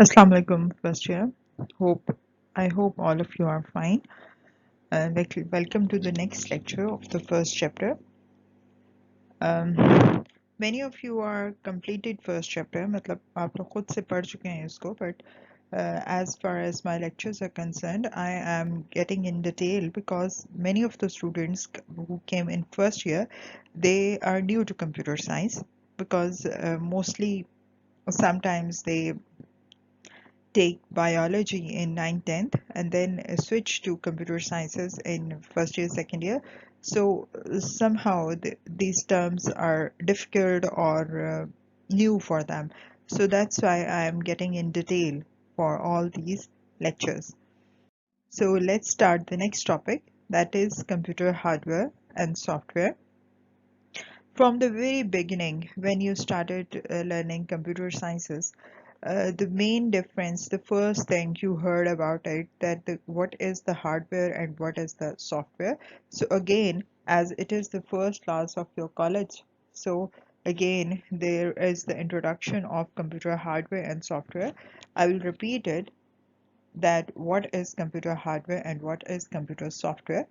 Assalamu alaikum, first year. I hope all of you are fine. Welcome to the next lecture of the first chapter. Many of you are completed first chapter. मतलब आप लोग खुद से पढ़ चुके हैं इसको, but as far as my lectures are concerned, I am getting in detail because many of the students who came in first year, they are new to computer science because mostly sometimes they take biology in 9th 10th and then switch to computer sciences in first year second year, so somehow these terms are difficult or new for them, so that's why I am getting in detail for all these lectures. So let's start the next topic, that is computer hardware and software. From the very beginning, when you started learning computer sciences, the main difference, the first thing you heard about it, that what is the hardware and what is the software. So again, as it is the first class of your college, so again there is the introduction of computer hardware and software. I will repeat it, that what is computer hardware and what is computer software.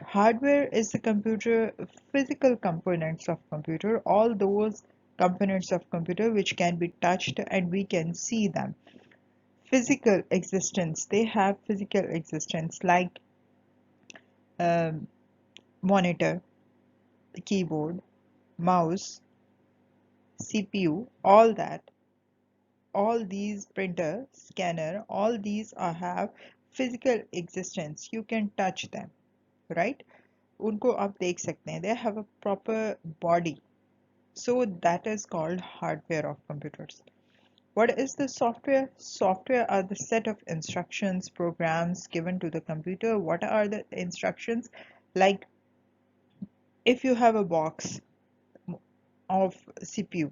Hardware is the computer, physical components of computer, all those components of computer which can be touched and we can see them. Physical existence, they have physical existence like um, monitor, keyboard, mouse, CPU, all that, all these printer, scanner, all these have physical existence. You can touch them, right? उनको आप देख सकते हैं. They have a proper body. So that is called hardware of computers. What is the software? Software are the set of instructions, programs given to the computer. What are the instructions? Like if you have a box of CPU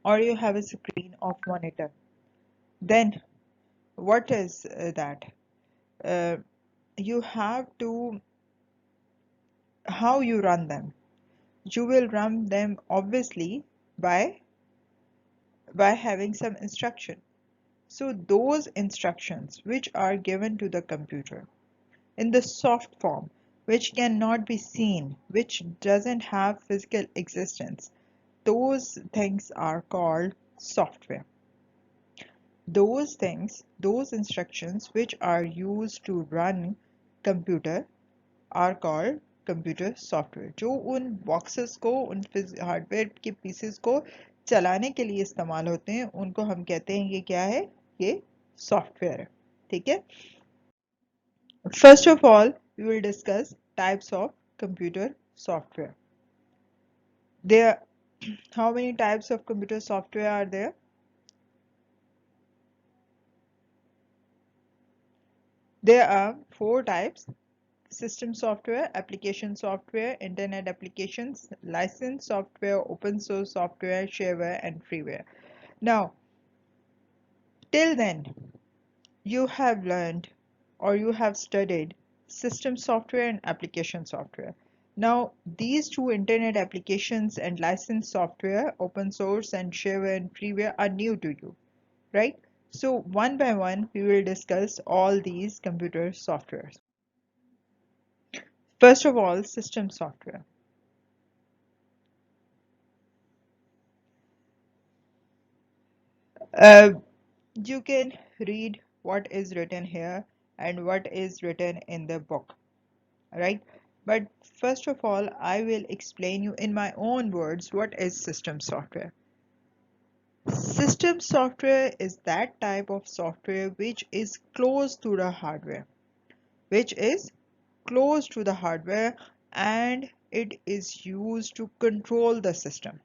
or you have a screen of monitor, then what is that? Uh, you have to, how you run them? You will run them obviously by having some instruction. So those instructions which are given to the computer in the soft form, which cannot be seen, which doesn't have physical existence, those things are called software. Those things, those instructions which are used to run computer are called computer software. जो उन boxes को, उन hardware के pieces को चलाने के लिए इस्तेमाल होते हैं, उनको हम कहते हैं ये क्या है, ये सॉफ्टवेयर है. ठीक है. First of all we will discuss types of computer software. There, how many types of computer software are there? There are four types: system software, application software, internet applications, licensed software, open source software, shareware, and freeware. Now, till then, you have learned or you have studied system software and application software. Now, these two, internet applications and licensed software, open source and shareware and freeware, are new to you, right? So, one by one, we will discuss all these computer softwares. First of all, system software. Uh, you can read what is written here and what is written in the book, right? But first of all, I will explain you in my own words what is system software. System software is that type of software which is close to the hardware, which is close to the hardware, and it is used to control the system.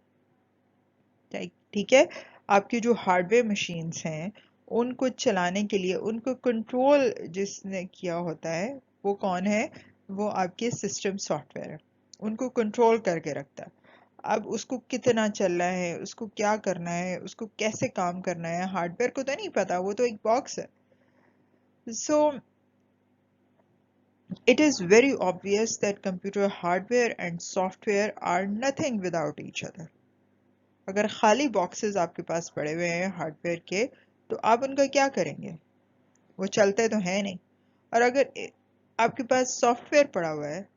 ठीक है. आपकी जो hardware machines हैं, उनको चलाने के लिए, उनको कंट्रोल जिसने किया होता है, वो कौन है? वो आपके सिस्टम सॉफ्टवेयर है. उनको कंट्रोल करके रखता है. अब उसको कितना चलना है, उसको क्या करना है, उसको कैसे काम करना है, हार्डवेयर को तो नहीं पता, वो तो एक बॉक्स है. So it is very obvious that computer hardware and software are nothing without each other. अगर खाली बॉक्सेस आपके पास पड़े हुए हैं हार्डवेयर के, तो आप उनका क्या करेंगे? वो चलते तो है नहीं। और अगर आपके पास सॉफ्टवेयर पड़ा हुआ है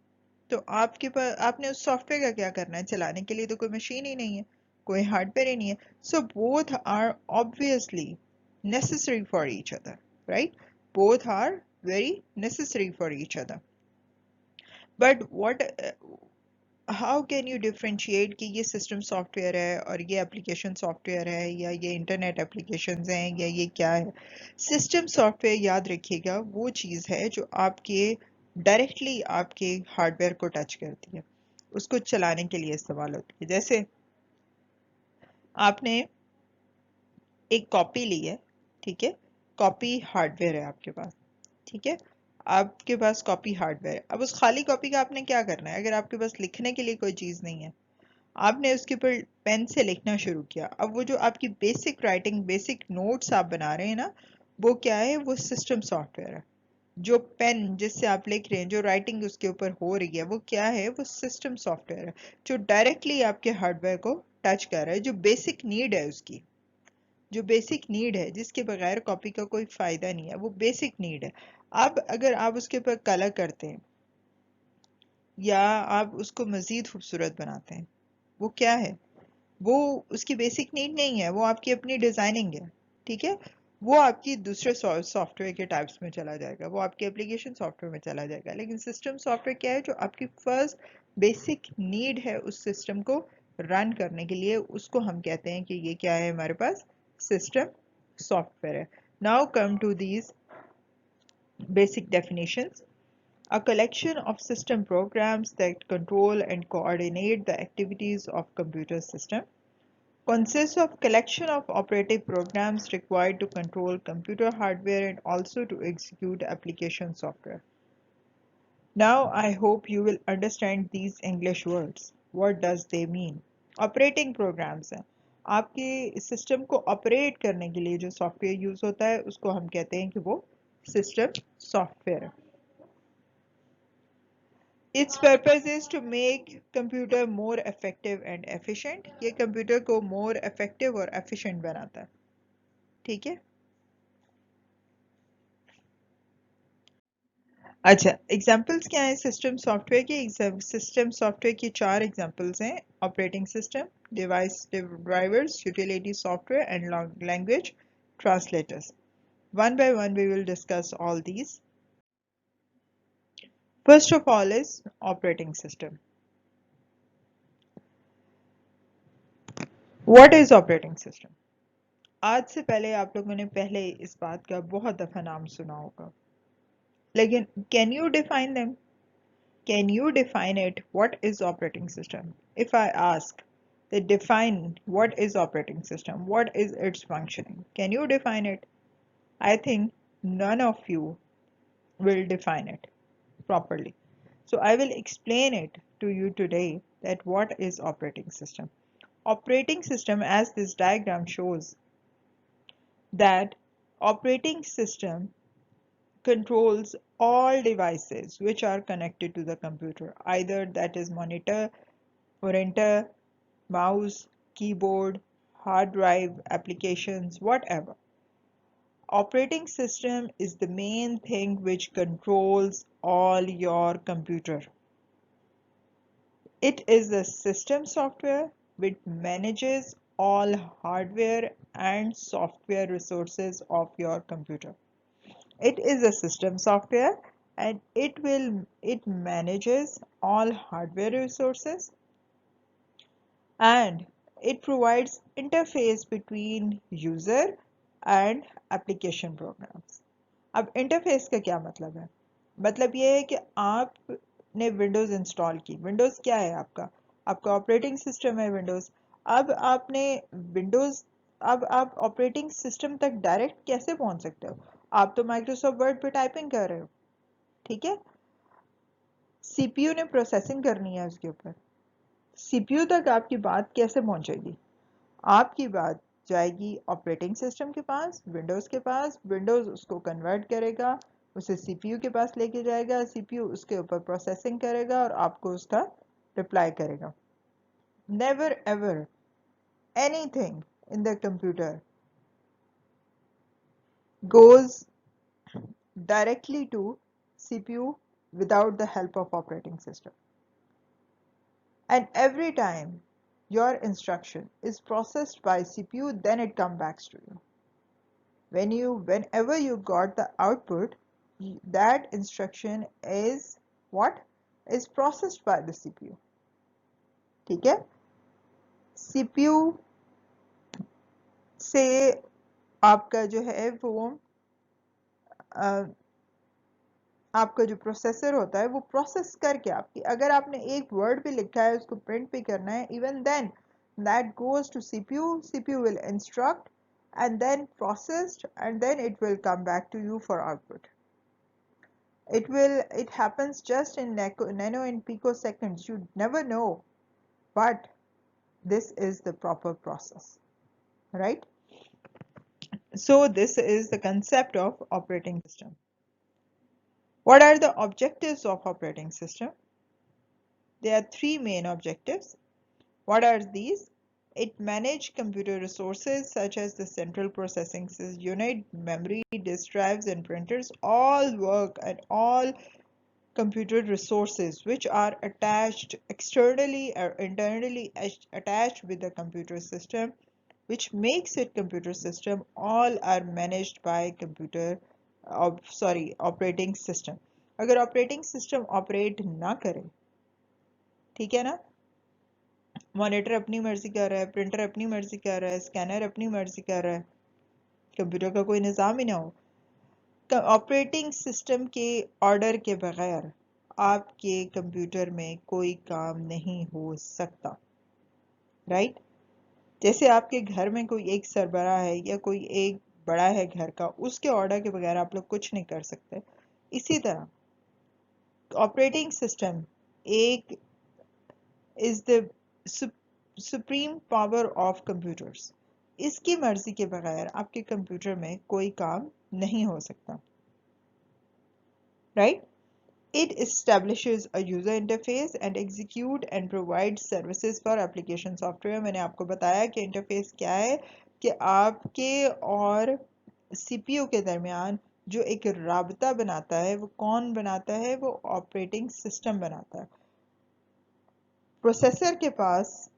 तो आपके पास आपने उस सॉफ्टवेयर का क्या करना है? चलाने के लिए तो कोई मशीन ही नहीं है, कोई हार्डवेयर ही नहीं है। So both are obviously necessary for each other, right? Both are very necessary for each other. But how can you differentiate कि ये सिस्टम सॉफ्टवेयर है और ये एप्लीकेशन सॉफ्टवेयर है या ये इंटरनेट एप्लीकेशंस हैं या ये क्या है? सिस्टम सॉफ्टवेयर याद रखिएगा वो चीज़ है जो आपके डायरेक्टली आपके हार्डवेयर को टच करती है, उसको चलाने के लिए इस्तेमाल होती है। जैसे आपने एक कॉपी ली है, ठीक है, कॉपी हार्डवेयर है आपके पास, ठीक है, आपके पास कॉपी हार्डवेयर है। अब उस खाली कॉपी का आपने क्या करना है? अगर आपके पास लिखने के लिए कोई चीज़ नहीं है, आपने उसके ऊपर पेन से लिखना शुरू किया। अब वो जो आपकी बेसिक राइटिंग, बेसिक नोट्स आप बना रहे हैं ना, वो क्या है? वो सिस्टम सॉफ्टवेयर है। जो पेन जिससे आप लिख रहे हैं, जो राइटिंग उसके ऊपर हो रही है, वो क्या है? वो सिस्टम सॉफ्टवेयर है जो डायरेक्टली आपके हार्डवेयर को टच कर रहा है, जो बेसिक नीड है उसकी, जो बेसिक नीड है, जिसके बगैर कॉपी का कोई फायदा नहीं है, वो बेसिक नीड है। अब अगर आप उसके ऊपर कलर करते हैं या आप उसको मजीद खूबसूरत बनाते हैं, वो क्या है? वो उसकी बेसिक नीड नहीं है, वो आपकी अपनी डिजाइनिंग है, ठीक है। वो आपकी दूसरे सॉफ्टवेयर के टाइप्स में चला जाएगा, वो आपके एप्लीकेशन सॉफ्टवेयर में चला जाएगा। लेकिन सिस्टम सॉफ्टवेयर क्या है? जो आपकी फर्स्ट बेसिक नीड है उस सिस्टम को रन करने के लिए, उसको हम कहते हैं कि ये क्या है? हमारे पास सिस्टम सॉफ्टवेयर है। Now come to these basic definitions. A collection of system programs that control and coordinate the activities of computer system consists of collection of operative programs required to control computer hardware and also to execute application software. Now I hope you will understand these English words. What does they mean? Operating programs हैं, आपके system को operate करने के लिए जो software use होता है उसको हम कहते हैं कि वो सिस्टम सॉफ्टवेयर है। Its purpose is to make computer more effective and efficient. ये कंप्यूटर को more effective और efficient बनाता है, ठीक है। अच्छा, एग्जाम्पल्स क्या है सिस्टम सॉफ्टवेयर के? सिस्टम सॉफ्टवेयर की चार एग्जाम्पल्स हैं: operating system, device drivers, utility software and language translators. One by one we will discuss all these. First of all is operating system. What is operating system? आज से पहले आप लोगों ने पहले इस बात का बहुत दफा नाम सुना होगा, लेकिन can you define them? Can you define it? What is operating system? If I ask, they define what is operating system, what is its functioning, can you define it? I think none of you will define it properly. So I will explain it to you today that what is operating system. Operating system, as this diagram shows, that operating system controls all devices which are connected to the computer, either that is monitor, printer, mouse, keyboard, hard drive, applications, whatever. Operating system is the main thing which controls all your computer. It is the system software which manages all hardware and software resources of your computer. It is a system software and it manages all hardware resources and it provides interface between user and application programs. अब interface का क्या मतलब है? मतलब ये है कि आपने विंडोज इंस्टॉल की। विंडोज क्या है आपका? आपका ऑपरेटिंग सिस्टम है विंडोज। अब आपने विंडोज अब आप ऑपरेटिंग सिस्टम तक डायरेक्ट कैसे पहुंच सकते हो? आप तो माइक्रोसॉफ्ट वर्ड पे टाइपिंग कर रहे हो, ठीक है। सीपीयू ने प्रोसेसिंग करनी है उसके ऊपर। सीपीयू तक आपकी बात कैसे पहुंचेगी? आपकी बात जाएगी ऑपरेटिंग सिस्टम के पास, विंडोज के पास, विंडोज उसको कन्वर्ट करेगा, उसे सीपीयू के पास लेके जाएगा, सीपीयू उसके ऊपर प्रोसेसिंग करेगा और आपको उसका रिप्लाई करेगा। Never ever anything in the computer goes directly to CPU without the help of operating system. And every time your instruction is processed by CPU, then it comes back to you. Whenever you got the output, that instruction is what is processed by the CPU. ठीक है? CPU से आपका जो है वो आपका जो processor होता है वो प्रोसेस करके आपकी अगर आपने एक वर्ड भी लिखा है उसको प्रिंट भी करना है, even then that goes to CPU will instruct and then processed and then it will come back to you for output. It happens just in nano and picoseconds. You never know, but this is the proper process, right? So this is the concept of operating system. What are the objectives of operating system? There are three main objectives. What are these? It manages computer resources such as the central processing unit, memory, disk drives, and printers. All work and all computer resources which are attached externally or internally attached with the computer system, which makes it computer system, all are managed by operating system. अगर operating system operate ना करे, ठीक है ना, monitor अपनी मर्जी कर रहा है, प्रिंटर अपनी मर्जी कर रहा है, स्कैनर अपनी मर्जी कर रहा है, कंप्यूटर का कोई निज़ाम ही ना हो, ऑपरेटिंग सिस्टम के ऑर्डर के बगैर आपके कंप्यूटर में कोई काम नहीं हो सकता, राइट? जैसे आपके घर में कोई एक सरबराह है या कोई एक बड़ा है घर का, उसके ऑर्डर के बगैर आप लोग कुछ नहीं कर सकते। इसी तरह ऑपरेटिंग सिस्टम एक is the supreme power of computers. इसकी मर्जी के बगैर आपके कंप्यूटर में कोई काम नहीं हो सकता, right? It establishes a user interface and execute and provide services for application software. मैंने आपको बताया कि इंटरफेस क्या है, कि आपके और सीपीयू के दरमियान जो एक राबता बनाता है वो कौन बनाता है? वो ऑपरेटिंग सिस्टम बनाता है। प्रोसेसर के पास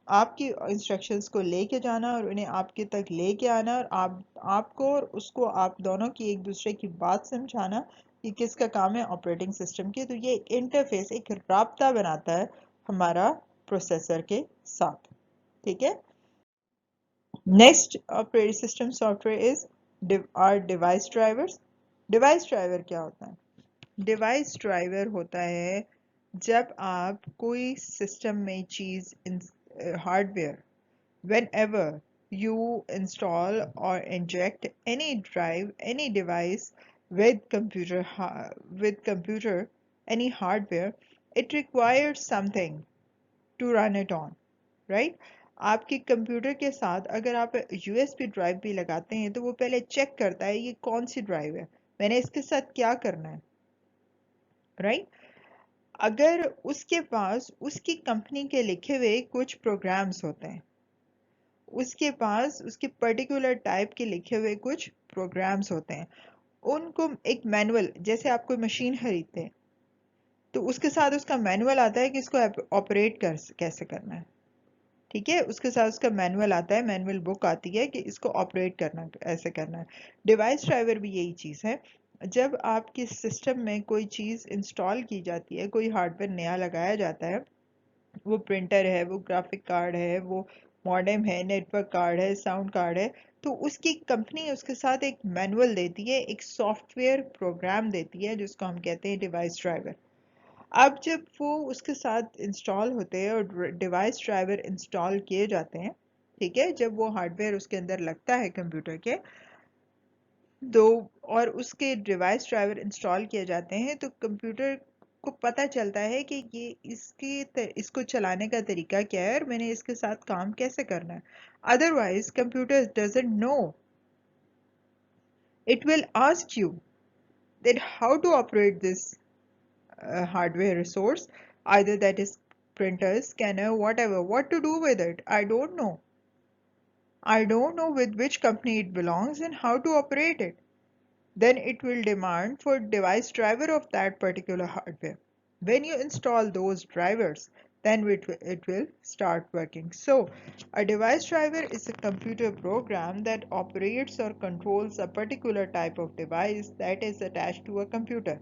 आपकी इंस्ट्रक्शंस को लेके जाना और उन्हें आपके तक लेके आना और आपको और उसको आप दोनों की एक दूसरे की बात समझाना, ये किसका काम है? ऑपरेटिंग सिस्टम की। तो ये इंटरफेस एक राब्ता बनाता है हमारा प्रोसेसर के साथ, ठीक है? Next operating system software is device drivers. Device driver क्या होता है? डिवाइस ड्राइवर होता है जब आप कोई सिस्टम में चीज hardware, whenever you install or inject any drive, any device with computer, any hardware, it requires something to run it on, right? आपके कंप्यूटर के साथ अगर आप यूएसबी ड्राइव भी लगाते हैं तो वो पहले चेक करता है ये कौन सी ड्राइव है, मैंने इसके साथ क्या करना है, राइट? अगर उसके पास उसकी कंपनी के लिखे हुए कुछ प्रोग्राम्स होते हैं, उसके पास उसके पर्टिकुलर टाइप के लिखे हुए कुछ प्रोग्राम्स होते हैं, उनको एक मैनुअल, जैसे आप कोई मशीन खरीदते हैं तो उसके साथ उसका मैनुअल आता है कि इसको ऑपरेट कैसे करना है, ठीक है? उसके साथ उसका मैनुअल आता है, मैनुअल बुक आती है कि इसको ऑपरेट करना ऐसे करना है। डिवाइस ड्राइवर भी यही चीज़ है। जब आपके सिस्टम में कोई चीज़ इंस्टॉल की जाती है, कोई हार्डवेयर नया लगाया जाता है, वो प्रिंटर है, वो ग्राफिक कार्ड है, वो मॉडेम है, नेटवर्क कार्ड है, साउंड कार्ड है, तो उसकी कंपनी उसके साथ एक मैनुअल देती है, एक सॉफ्टवेयर प्रोग्राम देती है जिसको हम कहते हैं डिवाइस ड्राइवर। अब जब वो उसके साथ इंस्टॉल होते हैं और डिवाइस ड्राइवर इंस्टॉल किए जाते हैं, ठीक है, जब वो हार्डवेयर उसके अंदर लगता है कंप्यूटर के, तो और उसके डिवाइस ड्राइवर इंस्टॉल किए जाते हैं तो कंप्यूटर को पता चलता है कि ये इसको चलाने का तरीका क्या है और मैंने इसके साथ काम कैसे करना है। Otherwise computer doesn't know, it will ask you that how to operate this hardware resource, either that is printer, scanner, whatever, what to do with it. I don't know with which company it belongs and how to operate it. then it will demand for device driver of that particular hardware. When you install those drivers, then it will start working. So a device driver is a computer program that operates or controls a particular type of device that is attached to a computer.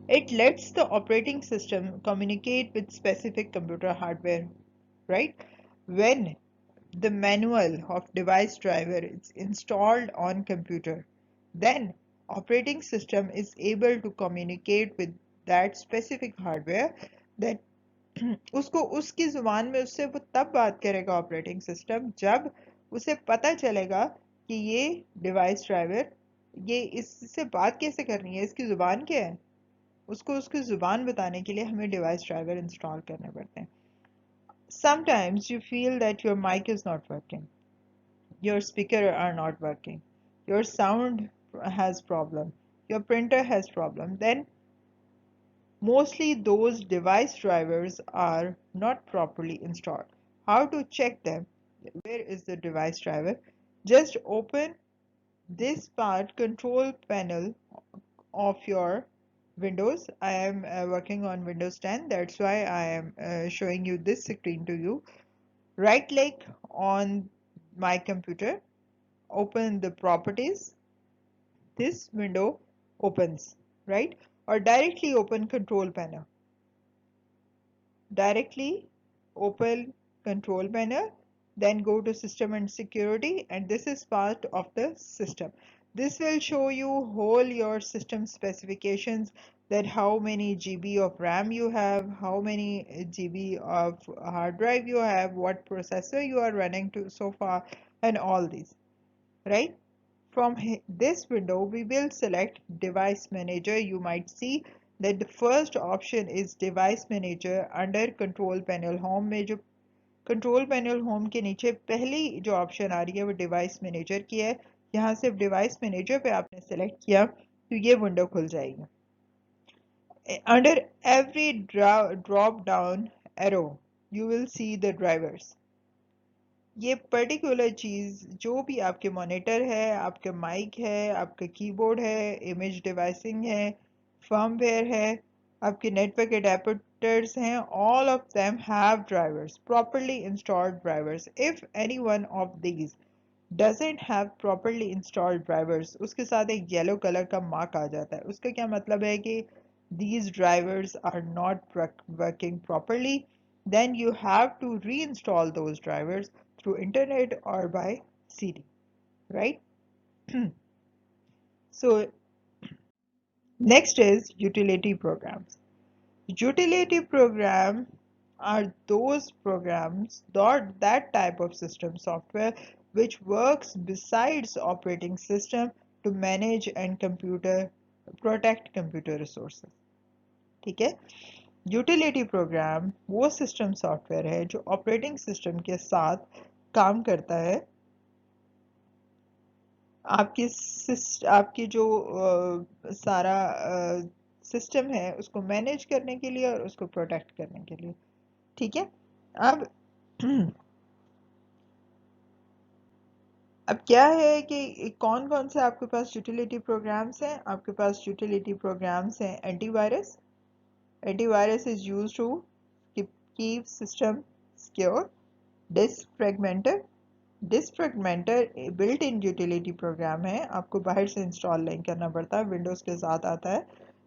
It lets the operating system communicate with specific computer hardware, right? When the manual of device driver is installed on computer, then operating system is able to communicate with that specific hardware that उसको उसकी जुबान में उससे वो तब बात करेगा operating system जब उसे पता चलेगा कि ये डिवाइस ड्राइवर ये इससे बात कैसे करनी है, इसकी जुबान क्या है। उसको उसकी जुबान बताने के लिए हमें डिवाइस ड्राइवर इंस्टॉल करने पड़ते हैं। Sometimes you feel that your mic is not working, your speaker are not working, your sound has problem, your printer has problem, then mostly those device drivers are not properly installed. How to check them? Where is the device driver? Just open this part control panel of your Windows. I am working on Windows 10, that's why I am showing you this screen to you. Right click on my computer, open the properties, this window opens, right? Or directly open control panel. Directly open control panel, then go to system and security, and this is part of the system. This will show you whole your system specifications, that how many GB of RAM you have, how many GB of hard drive you have, what processor you are running to so far, and all these, right? From this window, we will select Device Manager. You might see that the first option is Device Manager under Control Panel Home में जो Control Panel Home के नीचे पहली जो option आ रही है वो Device Manager की है। यहाँ से Device Manager पे आपने सेलेक्ट किया तो ये विंडो खुल जाएगी। Under every drop down arrow, you will see the drivers. ये पर्टिकुलर चीज़ जो भी आपके मॉनिटर है, आपका माइक है, आपका कीबोर्ड है, इमेज डिवाइसिंग है, फर्मवेयर है, आपके नेटवर्क एडेप्टर्स हैं, all of them have drivers, properly installed drivers. If any one of these doesn't have properly installed drivers, उसके साथ एक येलो कलर का मार्क आ जाता है। उसका क्या मतलब है कि these drivers are not working properly, then you have to reinstall those drivers through internet or by CD, right? So next is utility programs. Utility program are those programs, that type of system software which works besides operating system to manage and protect computer resources. ठीक है? Utility programme वो system software है जो operating system के साथ काम करता है आपकी जो सारा सिस्टम है उसको मैनेज करने के लिए और उसको प्रोटेक्ट करने के लिए। ठीक है, अब अब क्या है कि कौन कौन से आपके पास यूटिलिटी प्रोग्राम्स हैं। आपके पास यूटिलिटी प्रोग्राम्स हैं antivirus. Antivirus is used to keep system secure. Disk fragmenter. Disk fragmenter built in utility program है, आपको बाहर से इंस्टॉल नहीं करना पड़ता, विंडोज के साथ आता है।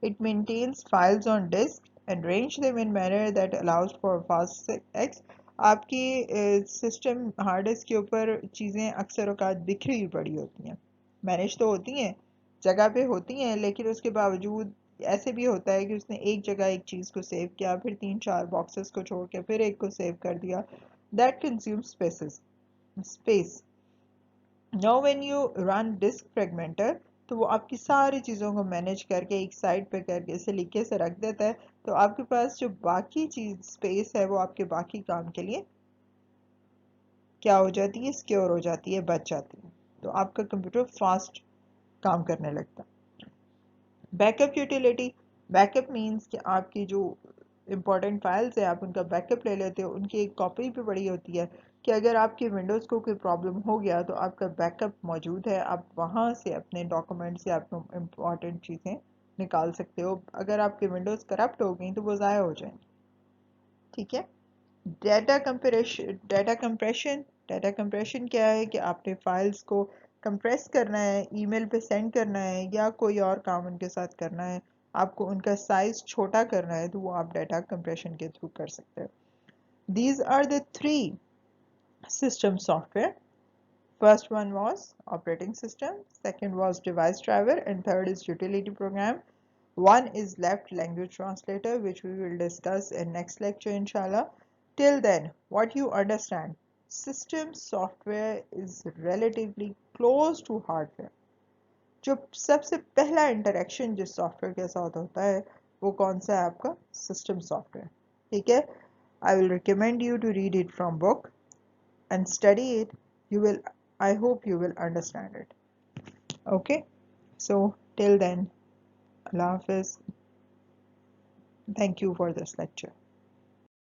It maintains files on disk and arrange them in manner that allows for fast access. आपकी सिस्टम हार्ड डिस्क के ऊपर चीज़ें अक्सर औकात बिखरी हुई पड़ी होती हैं, मैनेज तो होती हैं, जगह पे होती हैं, लेकिन उसके बावजूद ऐसे भी होता है कि उसने एक जगह एक चीज़ को सेव किया, फिर 3-4 बॉक्सेस को छोड़ के फिर एक को सेव कर दिया। That consumes space. Now when you run disk fragmenter तो वो आपकी सारी चीज़ों को मैनेज करके एक साइड पे करके सलीके से रख देता है, तो आपके पास जो बाकी चीज़ स्पेस है वो आपके बाकी काम के लिए क्या हो जाती है, सिक्योर हो जाती है, बच जाती है, तो आपका कंप्यूटर फास्ट काम करने लगता है। Backup utility. बैकअप मीन्स कि आपकी जो इम्पोर्टेंट फाइल्स है आप उनका बैकअप ले लेते हो, उनकी एक कॉपी भी पड़ी होती है कि अगर आपकी विंडोज़ को कोई प्रॉब्लम हो गया तो आपका बैकअप मौजूद है, आप वहाँ से अपने डॉक्यूमेंट्स या अपने इम्पॉर्टेंट चीज़ें निकाल सकते हो। अगर आपकी विंडोज़ करप्ट हो गई तो वो ज़ाया हो जाएंगी। ठीक है। डाटा कंप्रेशन क्या है कि आपने फाइल्स को कंप्रेस करना है, ईमेल पे सेंड करना है या कोई और काम उनके साथ करना है, आपको उनका साइज छोटा करना है, तो वो आप डाटा कंप्रेशन के थ्रू कर सकते हो। These are the three system software. First one was operating system, second was device driver, and third is utility program. One is left language translator, which we will discuss in next lecture inshallah. Till then, what you understand, system software is relatively close to hardware. जो सबसे पहला interaction जिस software के साथ होता है वो कौन सा है? आपका सिस्टम सॉफ्टवेयर। ठीक है। I will recommend you to read it from book and study it. You will, I hope you will understand it. Okay. So till then, Allah Hafiz. Thank you for this lecture.